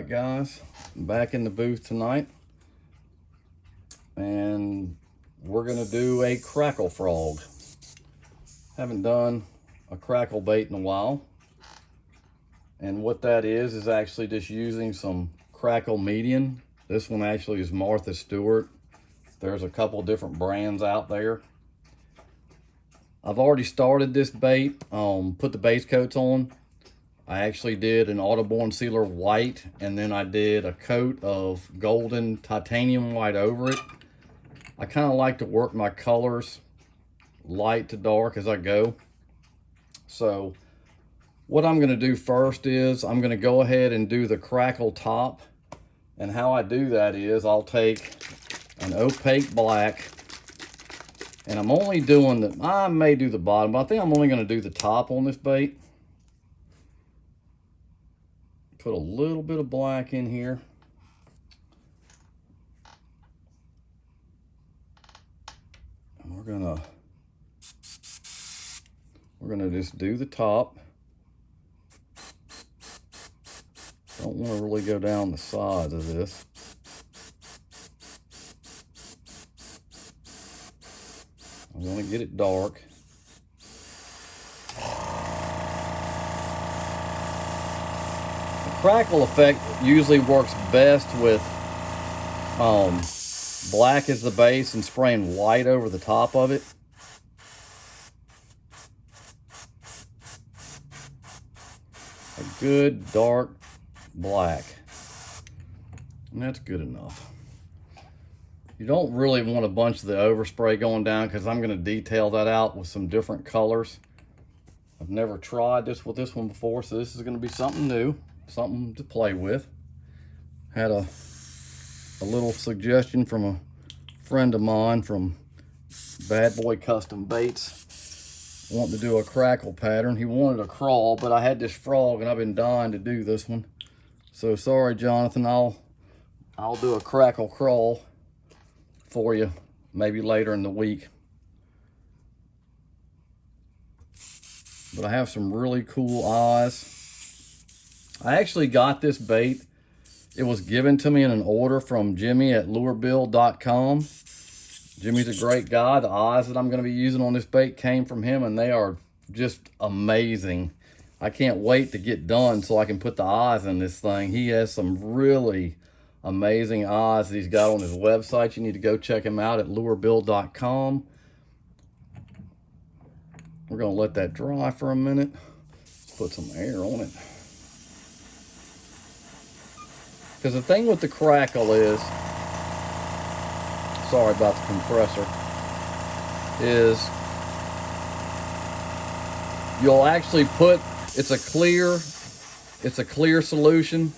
Alright guys, I'm back in the booth tonight and we're gonna do a crackle frog. Haven't done a crackle bait in a while, and what that is actually just using some crackle medium. This one actually is Martha Stewart. There's a couple different brands out there. I've already started this bait, put the base coats on. I actually did an Audubon Sealer white, and then I did a coat of golden titanium white over it. I kind of like to work my colors light to dark as I go. So what I'm going to do first is I'm going to go ahead and do the crackle top. And how I do that is I'll take an opaque black, and I'm only doing the, I may do the bottom, but I think I'm only going to do the top on this bait. Put a little bit of black in here. And we're gonna just do the top. Don't want to really go down the sides of this. I'm gonna get it dark. Crackle effect usually works best with black as the base and spraying white over the top of it. A good dark black, and that's good enough. You don't really want a bunch of the overspray going down, because I'm going to detail that out with some different colors. I've never tried this with this one before, so this is going to be something new. Something to play with. Had a little suggestion from a friend of mine from Bad Boy Custom Baits, wanting to do a crackle pattern. He wanted a crawl, but I had this frog and I've been dying to do this one. So sorry, Jonathan, I'll do a crackle crawl for you maybe later in the week. But I have some really cool eyes. I actually got this bait. It was given to me in an order from Jimmy at lurebill.com. Jimmy's a great guy. The eyes that I'm going to be using on this bait came from him, and they are just amazing. I can't wait to get done so I can put the eyes in this thing. He has some really amazing eyes that he's got on his website. You need to go check him out at lurebill.com. We're going to let that dry for a minute. Let's put some air on it. Because the thing with the crackle is, sorry about the compressor, is you'll actually put, it's a clear solution.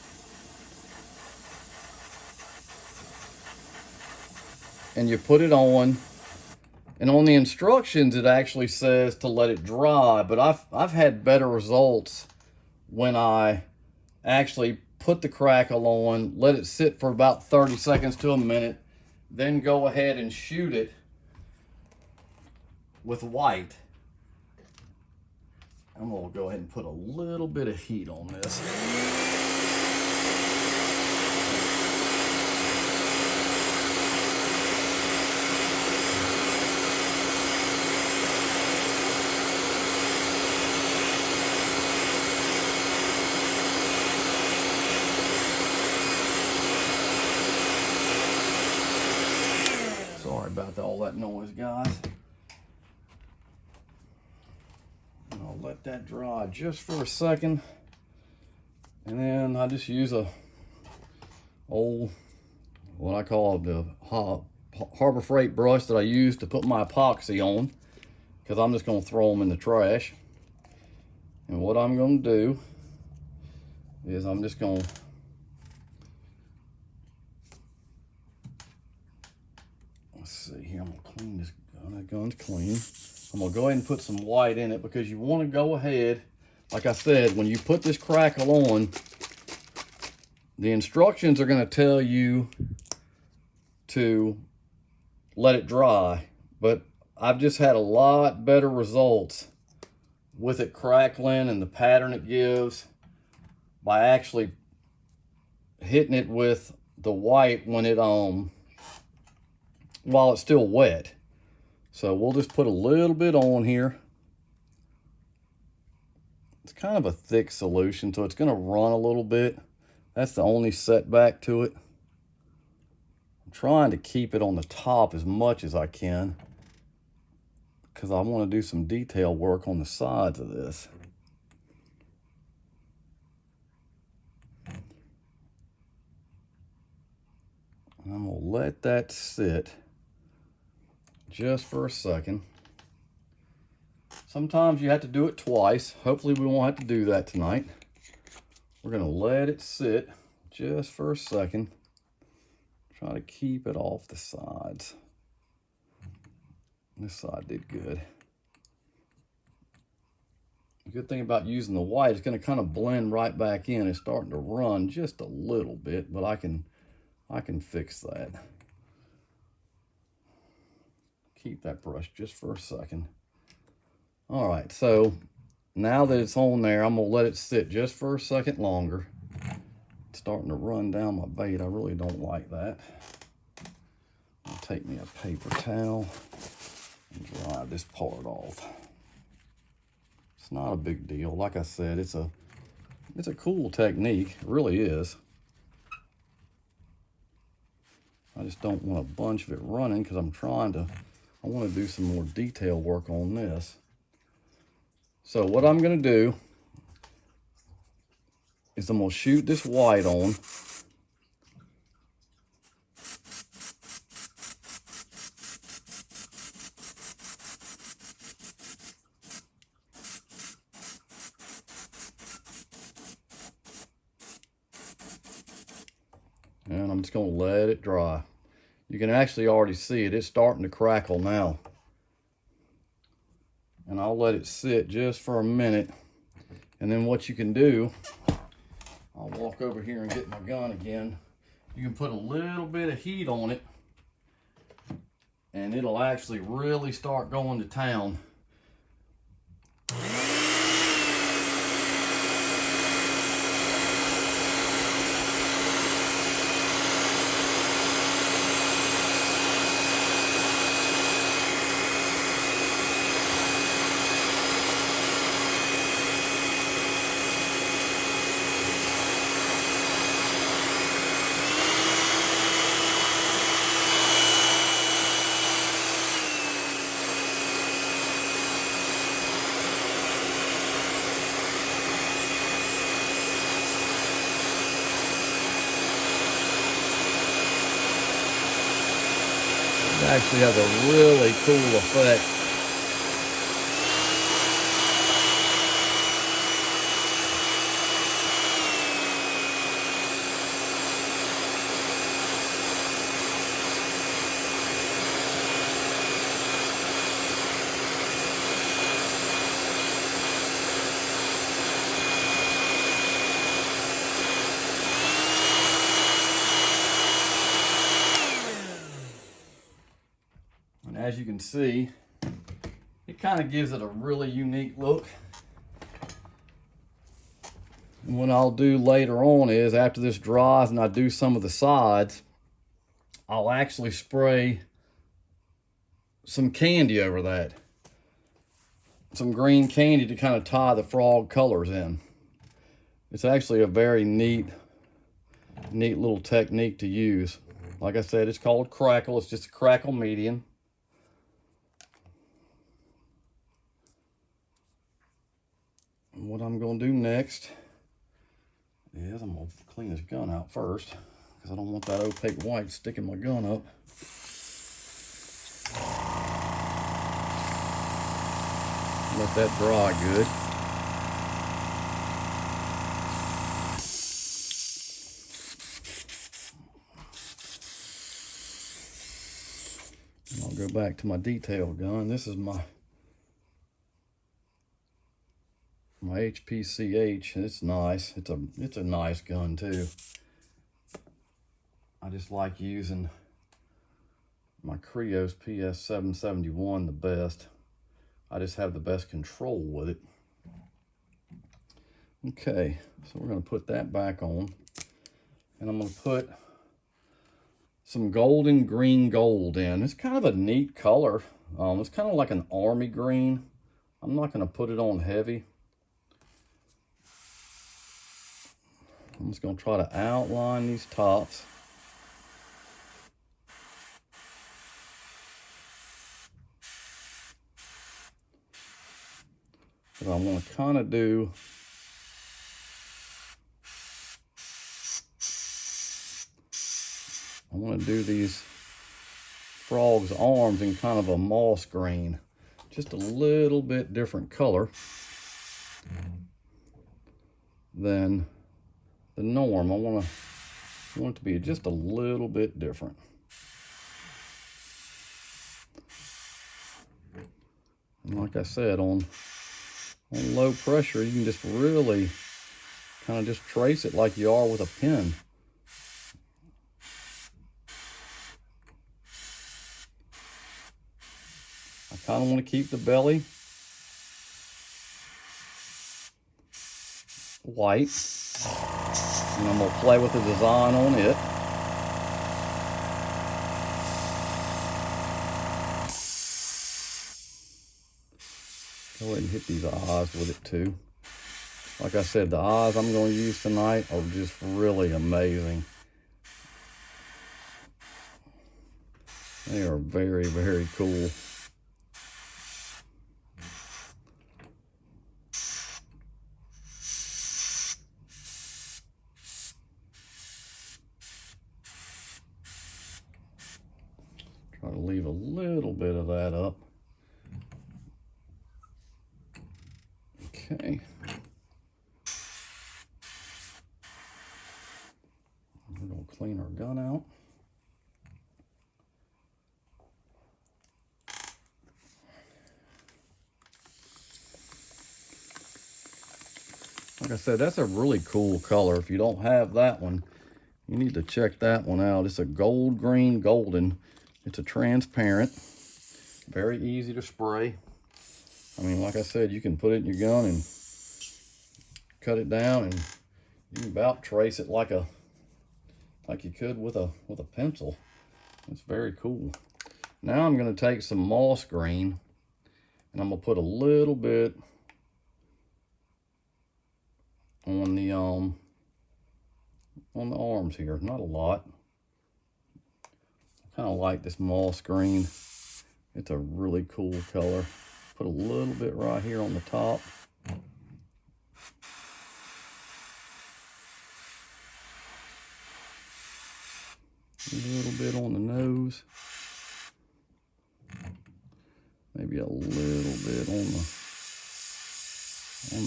And you put it on, and on the instructions it actually says to let it dry, but I've had better results when I actually put the crackle on, let it sit for about 30 seconds to a minute, then go ahead and shoot it with white. I'm gonna go ahead and put a little bit of heat on this. Sorry about all that noise, guys. And I'll let that dry just for a second. And then I just use a old, what I call the Harbor Freight brush that I use to put my epoxy on, because I'm just going to throw them in the trash. And what I'm going to do is I'm just going to see here, I'm gonna clean this gun. That gun's clean. I'm gonna go ahead and put some white in it, because you want to go ahead, like I said, when you put this crackle on, the instructions are going to tell you to let it dry, but I've just had a lot better results with it crackling and the pattern it gives by actually hitting it with the white when it while it's still wet. So we'll just put a little bit on here. It's kind of a thick solution, so it's going to run a little bit. That's the only setback to it. I'm trying to keep it on the top as much as I can because I want to do some detail work on the sides of this. And I'm going to let that sit just for a second. Sometimes you have to do it twice. Hopefully we won't have to do that tonight. We're going to let it sit just for a second. Try to keep it off the sides. This side did good. The good thing about using the white, it's going to kind of blend right back in. It's starting to run just a little bit, but I can fix that. Keep that brush just for a second. All right, so now that it's on there, I'm gonna let it sit just for a second longer. It's starting to run down my bait. I really don't like that. I'll take me a paper towel and dry this part off. It's not a big deal. Like I said, it's a cool technique. It really is. I just don't want a bunch of it running because I want to do some more detail work on this. So what I'm going to do is I'm going to shoot this white on. And I'm just going to let it dry. You can actually already see it. It's starting to crackle now. And I'll let it sit just for a minute. And then what you can do, I'll walk over here and get my gun again. You can put a little bit of heat on it and it'll actually really start going to town. It actually has a really cool effect. And as you can see, it kind of gives it a really unique look. And what I'll do later on is, after this dries and I do some of the sides, I'll actually spray some candy over that. Some green candy to kind of tie the frog colors in. It's actually a very neat little technique to use. Like I said, it's called Crackle. It's just a crackle medium. And what I'm going to do next is I'm going to clean this gun out first because I don't want that opaque white sticking my gun up. Let that dry good. And I'll go back to my detail gun. This is my HPCH, and it's nice. It's a nice gun too. I just like using my Krios PS771 the best. I just have the best control with it. Okay, so we're going to put that back on. And I'm gonna put some golden green gold in. It's kind of a neat color. It's kind of like an army green. I'm not gonna put it on heavy. I'm just gonna try to outline these tops. But I want to kind of do these frogs' arms in kind of a moss green, just a little bit different color than the norm. I want it to be just a little bit different. And like I said, on low pressure, you can just really kind of just trace it like you are with a pen. I kind of want to keep the belly white, and I'm going to play with the design on it. Go ahead and hit these eyes with it too. Like I said, the eyes I'm going to use tonight are just really amazing. They are very, very cool. Try to leave a little bit of that up. Okay. We're going to clean our gun out. Like I said, that's a really cool color. If you don't have that one, you need to check that one out. It's a gold green golden. It's a transparent, very easy to spray. I mean, like I said, you can put it in your gun and cut it down, and you can about trace it like you could with a pencil. It's very cool. Now I'm going to take some moss green, and I'm going to put a little bit on the arms here, not a lot. I kind of like this moss green. It's a really cool color. Put a little bit right here on the top. A little bit on the nose. Maybe a little bit on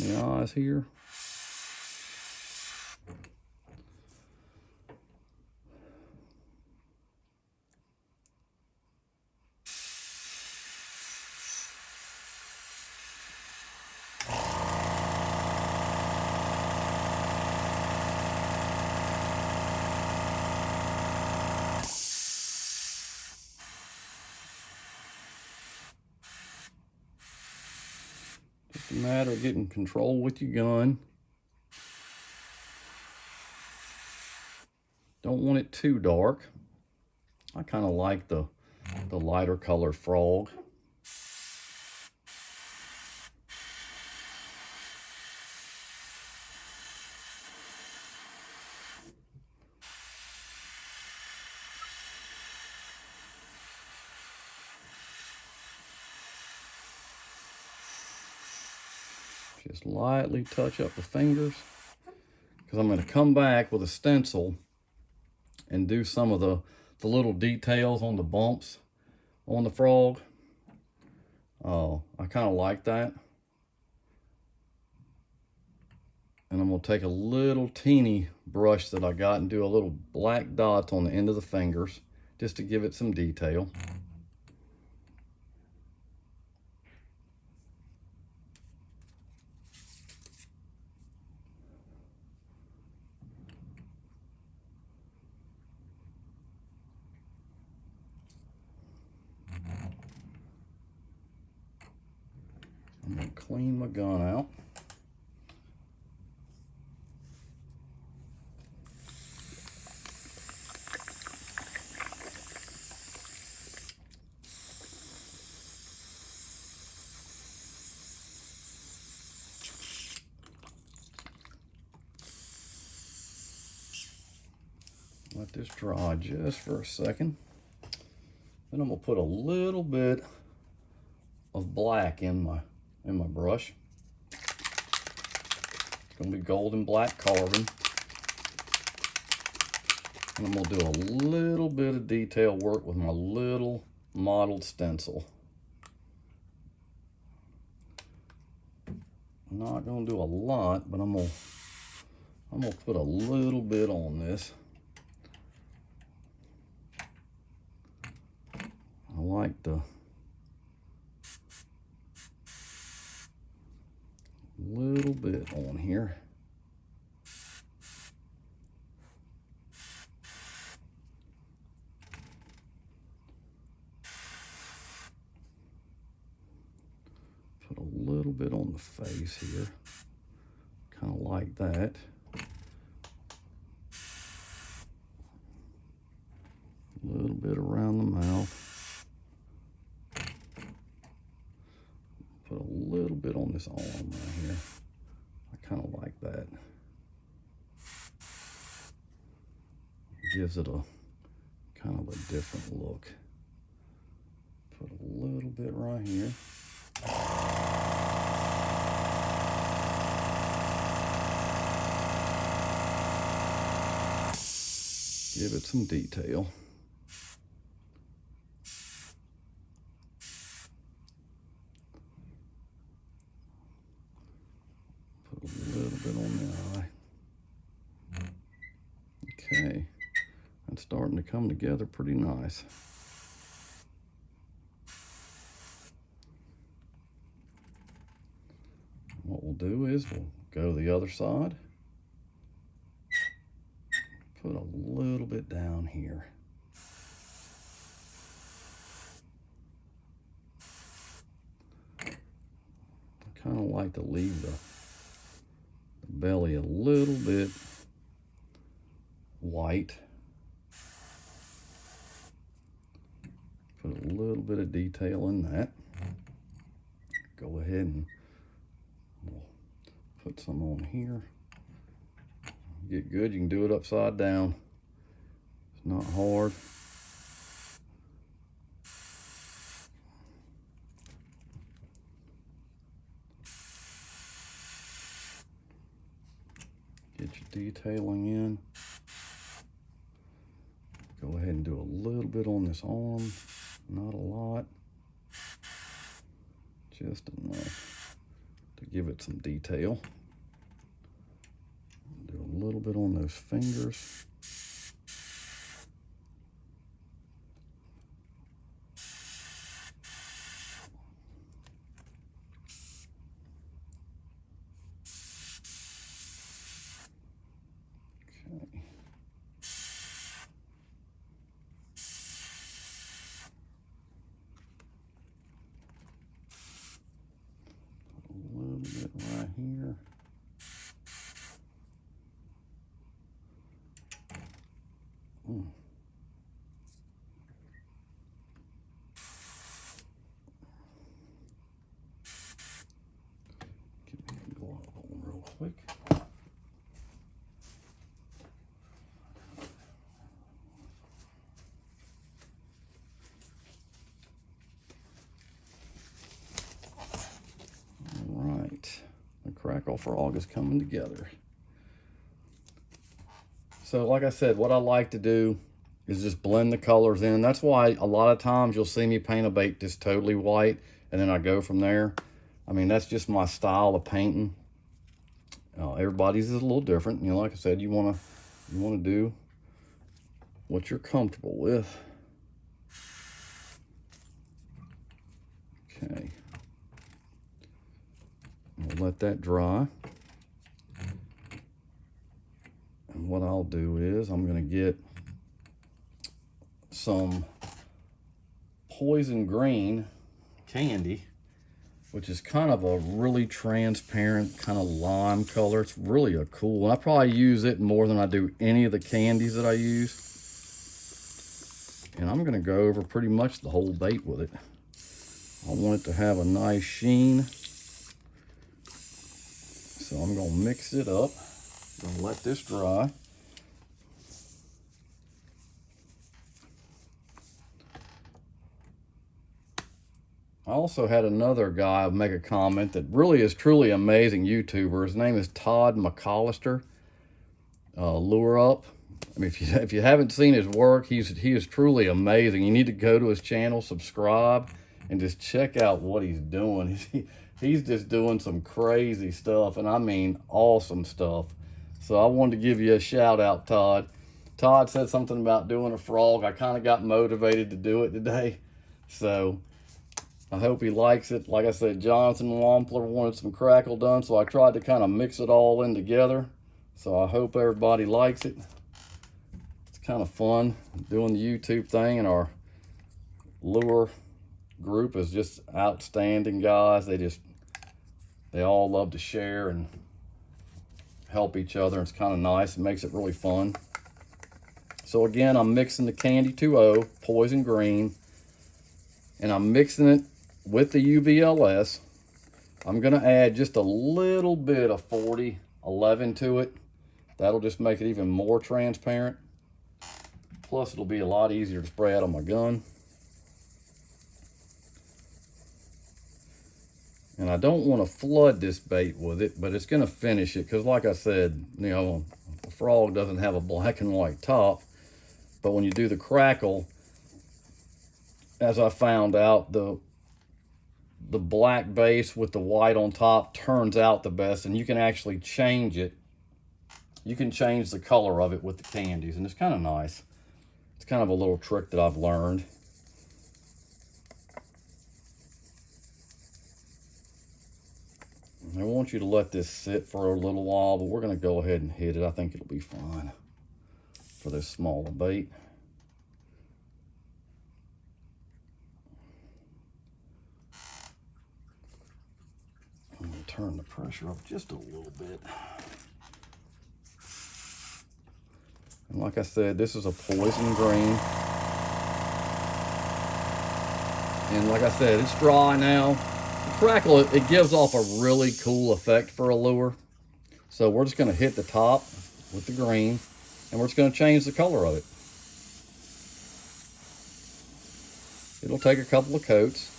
the eyes here. Just a matter of getting control with your gun. Don't want it too dark. I kind of like the lighter color frog. Just lightly touch up the fingers, because I'm going to come back with a stencil and do some of the little details on the bumps on the frog. I kind of like that. And I'm going to take a little teeny brush that I got and do a little black dots on the end of the fingers just to give it some detail. I'm going to clean my gun out. Let this dry just for a second. Then I'm gonna put a little bit of black in my brush. It's gonna be golden black carbon. And I'm gonna do a little bit of detail work with my little mottled stencil. I'm not gonna do a lot, but I'm gonna put a little bit on this. I like the little bit on here. Put a little bit on the face here, kind of like that. A little bit around the mouth. Put a little bit on this arm right here. I kind of like that. Gives it a kind of a different look. Put a little bit right here. Give it some detail. Put a little bit on the eye. Okay, that's starting to come together pretty nice. What we'll do is we'll go to the other side. Put a little bit down here. I kind of like to leave the belly a little bit white. Put a little bit of detail in that. Go ahead and we'll put some on here. Get good, you can do it upside down. It's not hard. Get your detailing in. Go ahead and do a little bit on this arm, not a lot. Just enough to give it some detail. Do a little bit on those fingers. Okay. Put a little bit right here. Get me a glove on real quick. All right, the Crackle Frog is coming together. So like I said, what I like to do is just blend the colors in. That's why a lot of times you'll see me paint a bait just totally white, and then I go from there. I mean, that's just my style of painting. Everybody's is a little different. You know, like I said, you wanna do what you're comfortable with. Okay. We'll let that dry. And what I'll do is I'm gonna get some poison green candy, which is kind of a really transparent kind of lime color. It's really a cool one. I probably use it more than I do any of the candies that I use. And I'm gonna go over pretty much the whole bait with it. I want it to have a nice sheen. So I'm gonna mix it up. Gonna let this dry. I also had another guy make a comment that really is truly amazing YouTuber. His name is Todd McAllister. Lure Up. I mean, if you haven't seen his work, he is truly amazing. You need to go to his channel, subscribe, and just check out what he's doing. He's just doing some crazy stuff, and I mean awesome stuff. So I wanted to give you a shout out, Todd. Todd said something about doing a frog. I kind of got motivated to do it today. So I hope he likes it. Like I said, Johnson Wampler wanted some crackle done, so I tried to kind of mix it all in together. So I hope everybody likes it. It's kind of fun doing the YouTube thing, and our lure group is just outstanding guys. They all love to share and help each other. It's kind of nice. It makes it really fun. So again, I'm mixing the Candy 2.0 Poison Green, and I'm mixing it with the UVLS. I'm gonna add just a little bit of 4011 to it. That'll just make it even more transparent. Plus it'll be a lot easier to spray out on my gun. And I don't want to flood this bait with it, but it's gonna finish it, because like I said, you know, a frog doesn't have a black and white top, but when you do the crackle, as I found out, the black base with the white on top turns out the best, and you can actually change it. You can change the color of it with the candies, and it's kind of nice. It's kind of a little trick that I've learned. I want you to let this sit for a little while, but we're going to go ahead and hit it. I think it'll be fine for this smaller bait. I'm going to turn the pressure up just a little bit. And like I said, this is a poison green. And like I said, it's dry now. The crackle, it gives off a really cool effect for a lure. So we're just going to hit the top with the green, and we're just going to change the color of it. It'll take a couple of coats.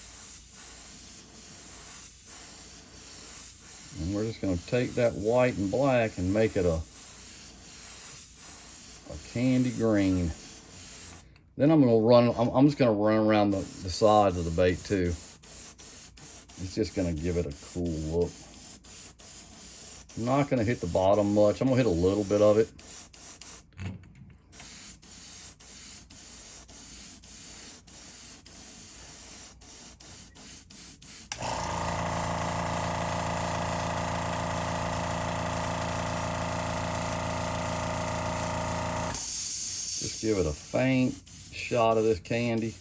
And we're just going to take that white and black and make it a candy green. Then I'm going to run, I'm just going to run around the sides of the bait too. It's just going to give it a cool look. I'm not going to hit the bottom much. I'm going to hit a little bit of it. Just give it a faint shot of this candy.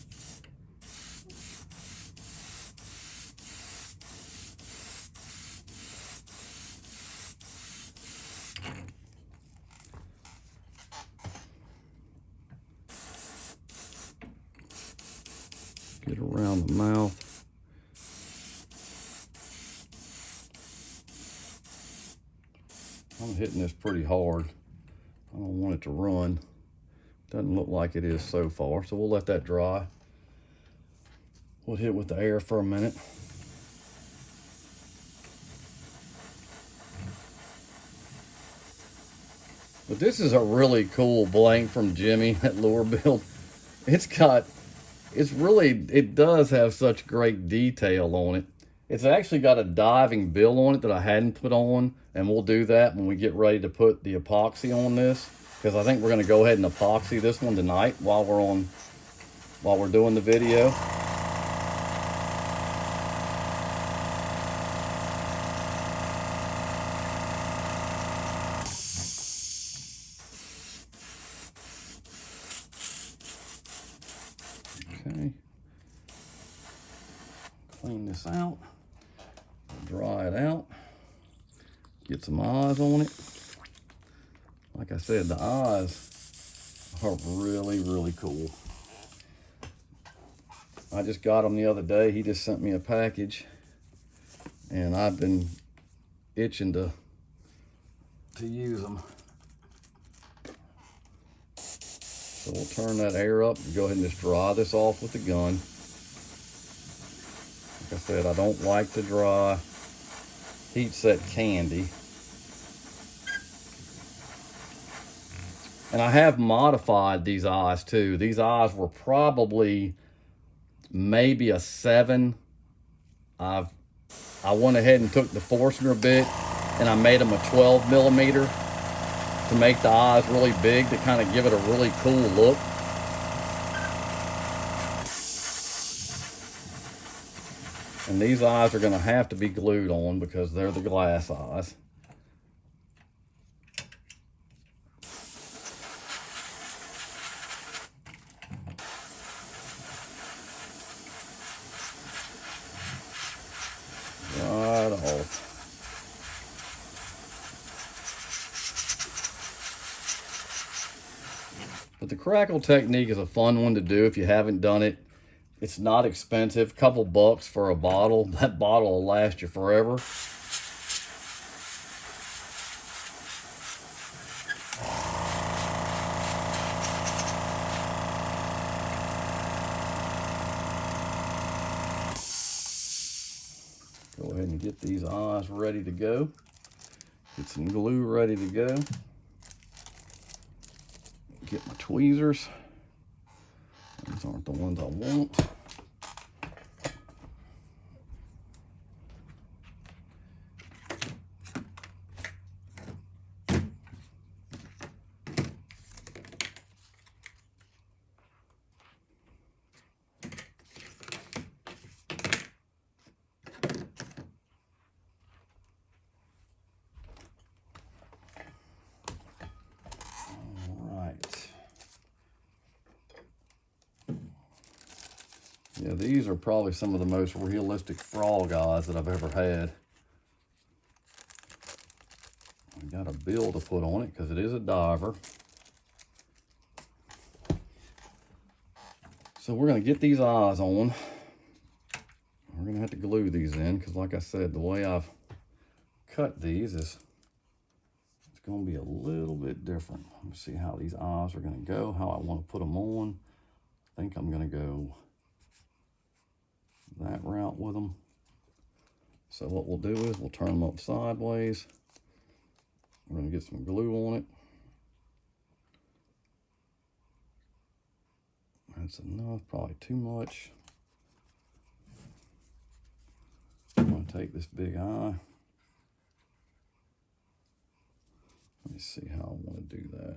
Get around the mouth. I'm hitting this pretty hard. I don't want it to run. Doesn't look like it is so far, so we'll let that dry. We'll hit it with the air for a minute. But this is a really cool blank from Jimmy at Lure Build. It does have such great detail on it. It's actually got a diving bill on it that I hadn't put on, and we'll do that when we get ready to put the epoxy on this, because I think we're going to go ahead and epoxy this one tonight while we're doing the video. Okay. Clean this out. Dry it out. Get some eyes on it. Like I said, the eyes are really, really cool. I just got them the other day. He just sent me a package, and I've been itching to use them. So we'll turn that air up and go ahead and just dry this off with the gun. said, I don't like the dry heat set candy. And I have modified these eyes too. These eyes were probably maybe a 7. I went ahead and took the Forstner bit and I made them a 12 millimeter to make the eyes really big, to kind of give it a really cool look. And these eyes are gonna have to be glued on because they're the glass eyes. Right off. But the crackle technique is a fun one to do if you haven't done it. It's not expensive, couple bucks for a bottle. That bottle will last you forever. Go ahead and get these eyes ready to go. Get some glue ready to go. Get my tweezers. These aren't the ones I want. Yeah, these are probably some of the most realistic frog eyes that I've ever had. I got a bill to put on it because it is a diver. So we're going to get these eyes on. We're going to have to glue these in because, like I said, the way I've cut these is it's going to be a little bit different. Let me see how these eyes are going to go, how I want to put them on. I think I'm going to go that route with them. So what we'll do is we'll turn them up sideways. We're going to get some glue on it. That's enough, probably too much. I'm going to take this big eye. Let me see how I want to do that.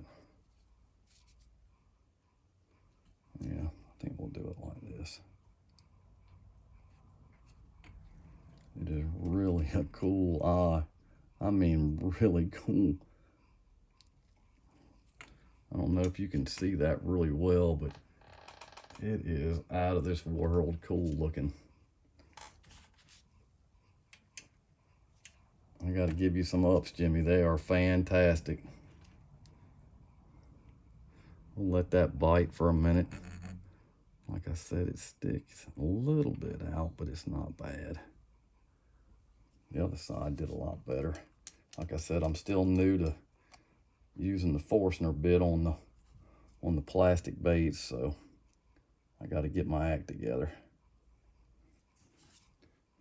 Yeah, I think we'll do it like this. It is really a cool eye. I mean, really cool. I don't know if you can see that really well, but it is out of this world cool looking. I got to give you some ups, Jimmy. They are fantastic. We'll let that bite for a minute. Like I said, it sticks a little bit out, but it's not bad. The other side did a lot better. Like I said, I'm still new to using the Forstner bit on the plastic baits, so I got to get my act together.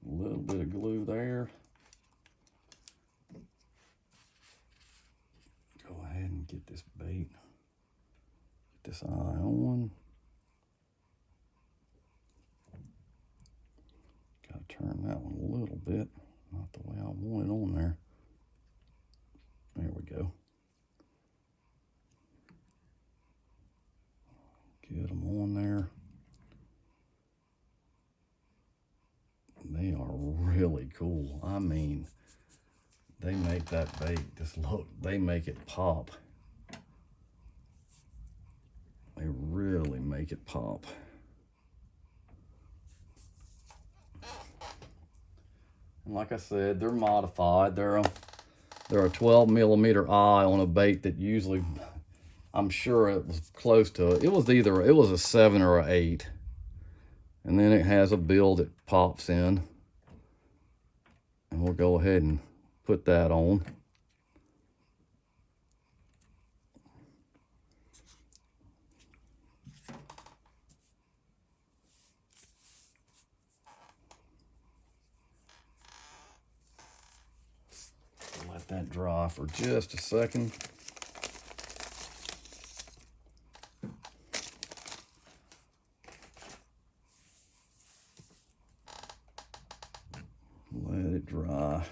A little bit of glue there. Go ahead and get this bait. Get this eye on. Got to turn that one a little bit. Not the way I want it on there. There we go. Get them on there. They are really cool. I mean, they make that bait just look, they make it pop. They really make it pop. And like I said, they're modified. They're a 12 millimeter eye on a bait that usually, I'm sure it was close to it. It was a 7 or an 8. And then it has a bill that pops in. And we'll go ahead and put that on. that dry for just a second. Let it dry.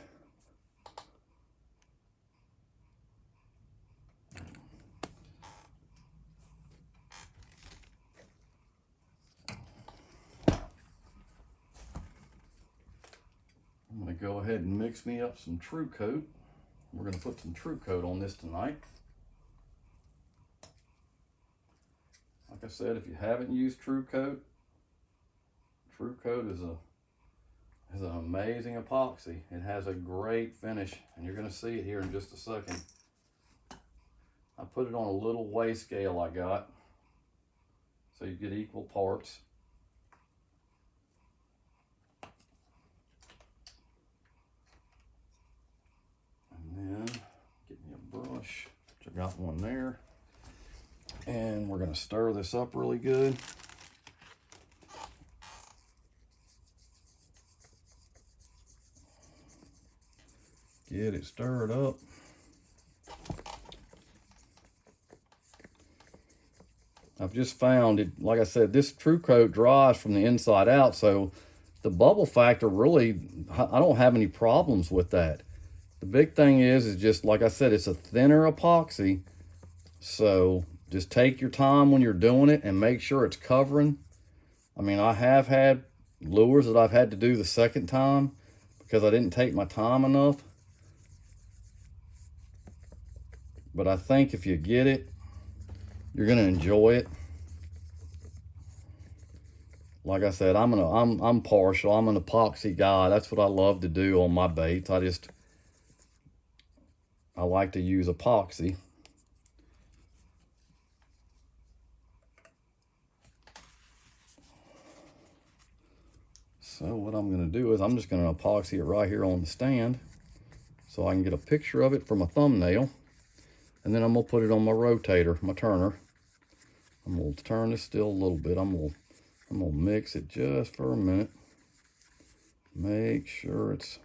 I'm going to go ahead and mix me up some True Coat. We're going to put some True Coat on this tonight. Like I said, if you haven't used True Coat is an amazing epoxy. It has a great finish, and you're going to see it here in just a second. I put it on a little weigh scale I got, so you get equal parts. And then get me a brush, which I got one there. And we're going to stir this up really good. Get it stirred up. I've just found it, like I said, this True Coat dries from the inside out, so the bubble factor really, I don't have any problems with that. The big thing is just, like I said, it's a thinner epoxy, so just take your time when you're doing it and make sure it's covering. I mean, I have had lures that I've had to do the second time because I didn't take my time enough. But I think if you get it, you're gonna enjoy it. Like I said, I'm partial. I'm an epoxy guy. That's what I love to do on my baits. I like to use epoxy. So what I'm gonna do is I'm just gonna epoxy it right here on the stand so I can get a picture of it from a thumbnail. And then I'm gonna put it on my rotator, my turner. I'm gonna turn this still a little bit. I'm gonna mix it just for a minute. Make sure it's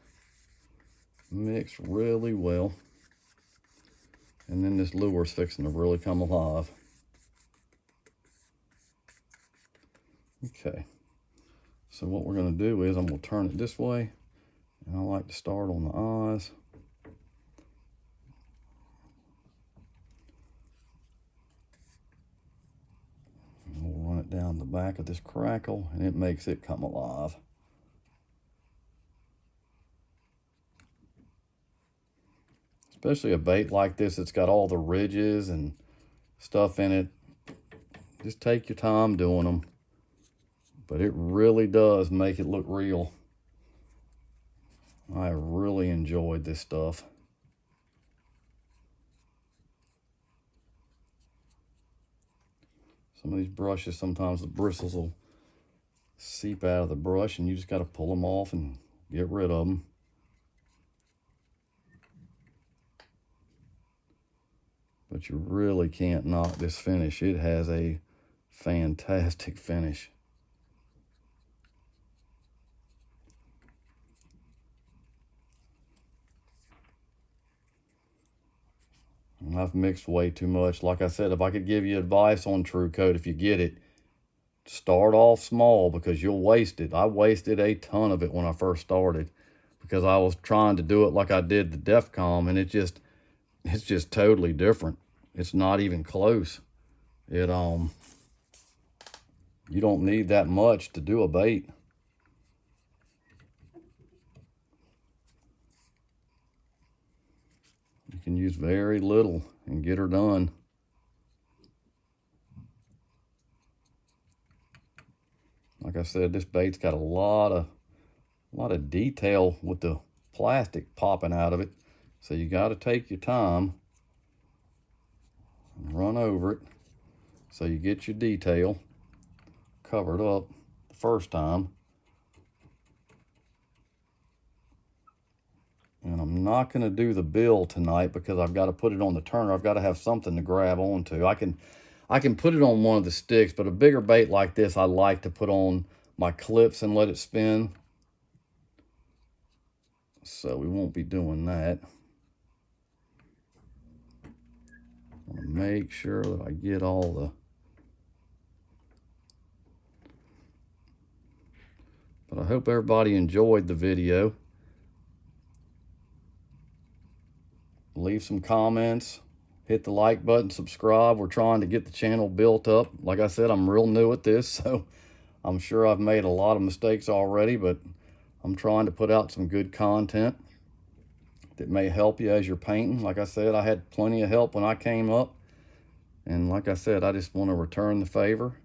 mixed really well. And then this lure's fixing to really come alive. Okay. So what we're gonna do is I'm gonna turn it this way. And I like to start on the eyes. We'll run it down the back of this crackle, and it makes it come alive. Especially a bait like this, it's got all the ridges and stuff in it. Just take your time doing them. But it really does make it look real. I really enjoyed this stuff. Some of these brushes, sometimes the bristles will seep out of the brush and you just got to pull them off and get rid of them. But you really can't knock this finish. It has a fantastic finish. And I've mixed way too much. Like I said, if I could give you advice on True Coat, if you get it, start off small because you'll waste it. I wasted a ton of it when I first started because I was trying to do it like I did the DEFCON, and it's just totally different. It's not even close. You don't need that much to do a bait. You can use very little and get her done. Like I said, this bait's got a lot of detail with the plastic popping out of it. So you got to take your time and run over it so you get your detail covered up the first time. And I'm not going to do the bill tonight because I've got to put it on the turner. I've got to have something to grab onto. I can put it on one of the sticks, but a bigger bait like this, I like to put on my clips and let it spin. So we won't be doing that. want to make sure that I get all the... But I hope everybody enjoyed the video. Leave some comments. Hit the like button, subscribe. We're trying to get the channel built up. Like I said, I'm real new at this, so I'm sure I've made a lot of mistakes already, but I'm trying to put out some good content that may help you as you're painting. Like I said, I had plenty of help when I came up. And like I said, I just want to return the favor.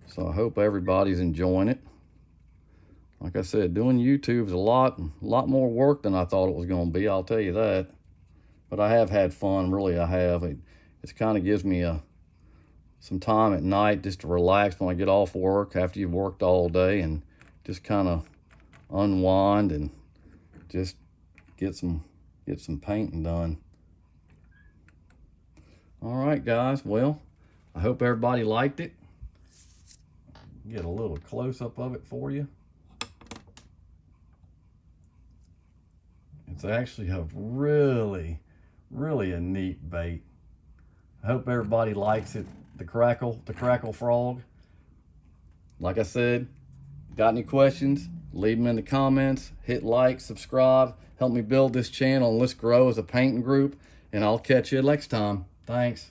So I hope everybody's enjoying it. Like I said, doing YouTube is a lot more work than I thought it was going to be, I'll tell you that. But I have had fun, really I have. It kind of gives me some time at night just to relax when I get off work after you've worked all day, and just kind of unwind and just get some painting done. All right, guys. Well, I hope everybody liked it. Get a little close-up of it for you. It's actually a really a neat bait. I hope everybody likes it. The Crackle Frog. Like I said, got any questions? Leave them in the comments. Hit like, subscribe. Help me build this channel and let's grow as a painting group. And I'll catch you next time. Thanks.